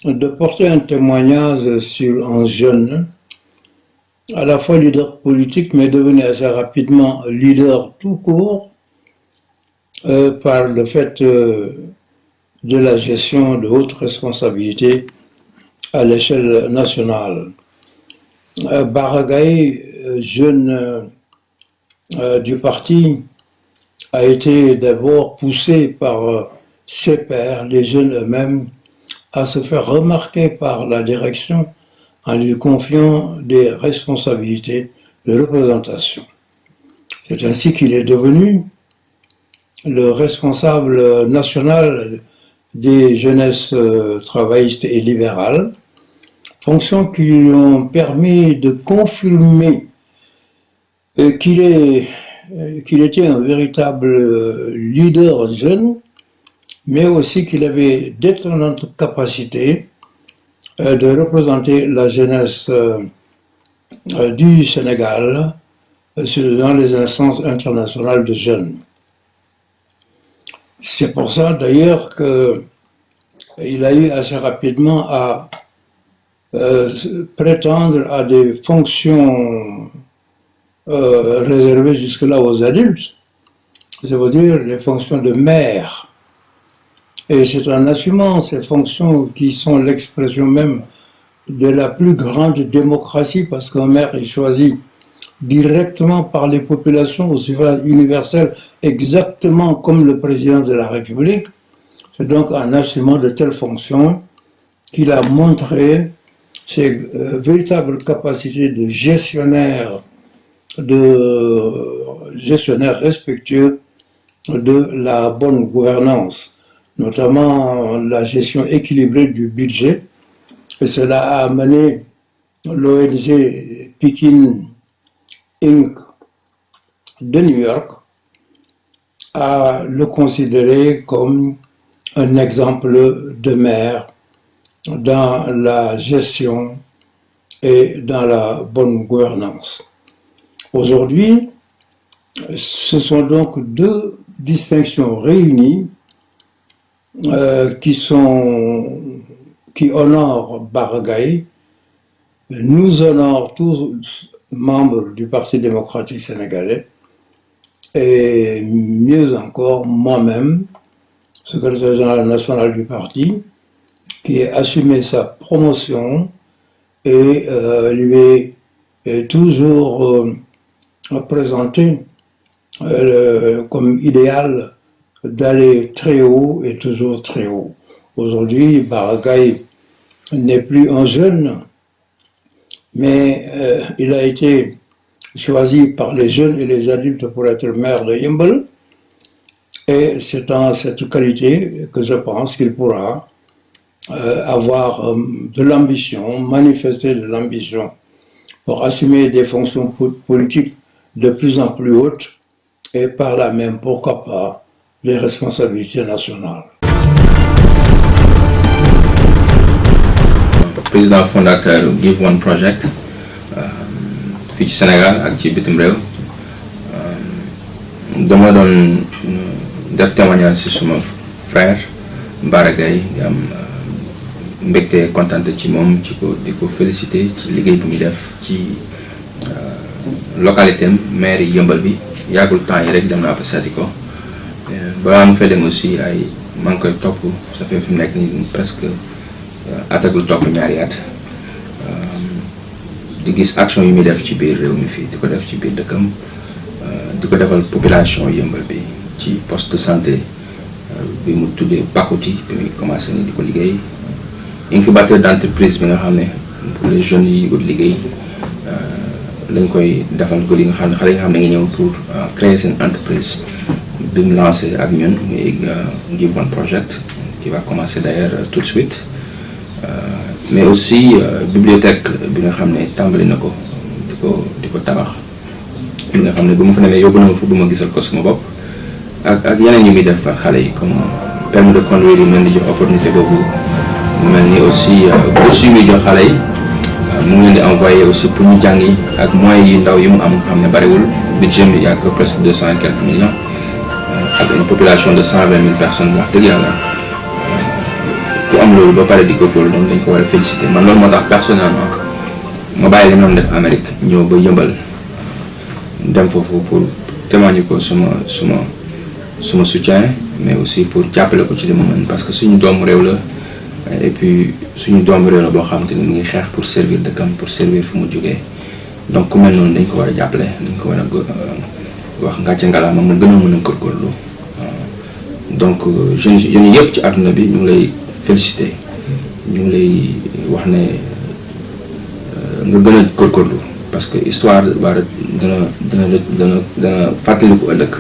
de porter un témoignage sur un jeune, à la fois leader politique, mais devenu assez rapidement leader tout court, par le fait de la gestion de hautes responsabilités à l'échelle nationale. Baragaï, jeune du parti, a été d'abord poussé par ses pairs, les jeunes eux-mêmes, à se faire remarquer par la direction en lui confiant des responsabilités de représentation. C'est ainsi qu'il est devenu le responsable national des jeunesses travaillistes et libérales, fonctions qui lui ont permis de confirmer qu'il était un véritable leader jeune, mais aussi qu'il avait d'étonnantes capacités de représenter la jeunesse du Sénégal dans les instances internationales de jeunes. C'est pour ça d'ailleurs qu'il a eu assez rapidement à prétendre à des fonctions réservées jusque-là aux adultes, c'est-à-dire les fonctions de maire. Et c'est en assumant ces fonctions qui sont l'expression même de la plus grande démocratie, parce qu'un maire est choisi directement par les populations au suffrage universel, exactement comme le président de la République. C'est donc en assumant de telles fonctions qu'il a montré ses véritables capacités de gestionnaire respectueux de la bonne gouvernance, notamment la gestion équilibrée du budget. Et cela a amené l'ONG Peking Inc. de New York à le considérer comme un exemple de maire dans la gestion et dans la bonne gouvernance. Aujourd'hui, ce sont donc deux distinctions réunies qui honorent Baragaï, nous honorent tous membres du Parti démocratique sénégalais, et mieux encore, moi-même, secrétaire général national du parti, qui a assumé sa promotion et lui est toujours présenté comme idéal d'aller très haut et toujours très haut. Aujourd'hui, Baragaï n'est plus un jeune, mais il a été choisi par les jeunes et les adultes pour être maire de Yeumbeul, et c'est en cette qualité que je pense qu'il pourra avoir de l'ambition, manifester de l'ambition pour assumer des fonctions politiques de plus en plus hautes et par là même, pourquoi pas, les responsabilités nationales. Président fondateur Give One Project fii ci Sénégal ak ci bitim réew dama doon def témoignage ci suma frère Baragaï di am mbégte kontaan ci moom di ko féliciter ci liggéey bu muy def ci localité am maire yi Yeumbeul bi yàggul temps yi rek dem naa fa seeti ko balaa mu fay dem aussi maa ngi koy topp ça fait fi mu nekk nii presque atagul topp ñaari at di gis action yu muy def ci biir réew mi fii di ko def ci biir dëkkam di ko defal population Yeumbeul bi ci poste de santé bi mu tuddee Bakouti bi muy commencé ni di ko liggéey incubateur d'entreprise bi nga xam ne pour les jeunes yi wut liggéey lañ koy defal ko li nga xam ne xale yi nga xam ne ngi ñëw pour créer seen entreprise bi mu lancé ak ñun muy Give One Project qui va commencer d'ailleurs tout de suite mais aussi bibliothèque bi nga xam ne tàmbali na ko di ko tabax bi nga xam ne bu ma fa demee yóbbu na ma fu bu ma gisal ko sama bopp ak yeneen yi muy def xale yi comme permis de conduire yi mel ni jox opportunité boobu mu mel ni aussi bourse yu muy jox xale yi mu ngi leen di envoyé aussi pour ñu jàngi ak moyens yi ndaw yi mu am xam ne bariwul budget bi yàgg presque 200 et quelques millions ak une population de 120 000 personnes wax dëgg yàlla ku am loolu ba pare di góorgóorlu donc dañ ko war a féliciter man loolu moo tax personnellement ma bàyyi li ma doon def Amérique ñëw ba Yëmbal dem foofu pour témoigner ko suma soutien mais aussi pour jàppale ko ci li ma mën parce que suñu doomu réew la et puis suñu doomu réew la boo xamante ni mu ngi xeex pour servir dëkkam pour servir fu mu jógee donc ku mel noonu dañ ko war a jàppale dañ ko war a wax ngàcce ngalaama mu gën a mën a góorgóorlu donc jeunes yëpp ci àdduna bi ñu ngi lay féliciter ñu ngi lay wax ne nga gën a góorgóorlu parce que histoire war dana fàttaliku ëllëg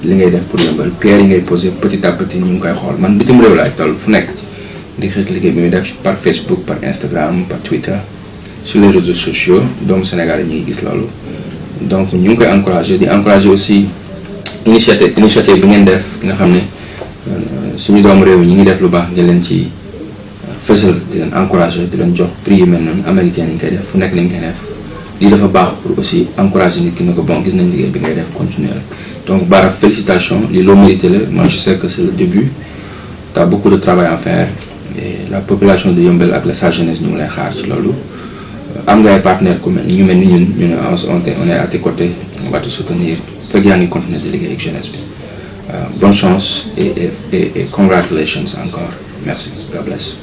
li ngay def pour Yëmbal pierre yi ngay posé petit à petit ñu ngi koy xool man bitim réew laay toll fu nekk di xeet liggéey bi muy def par Facebook par Instagram par Twitter sur les réseaux sociaux doomu Sénégal yi ñu ngi gis loolu donc ñu ngi koy encourager di encourager aussi initiative bi ngeen def nga xam ne suñu doomu réew ñi ngi def lu baax nga leen ci fësal di leen encourager di leen jox prix yu mel noonu américain yi ñu koy def fu nekk lañ koy def lii dafa baax pour aussi encourager nit ki ne ko bon gis nañ liggéey bi ngay def continuer donc Bara félicitations lii loo mérité la moi je sais que c'est le début tu as beaucoup de travail à faire et la population de Yeumbeul ak sa jeunesse ñu ngi lay xaar ci loolu am nga ay partenaires ku mel ni ñu mel ni ñun ñu ne on est à tes côtés on va te soutenir fekk yaa ngi continuer de liggéey ak jeunesse bi bonne chance et congratulations encore merci God bless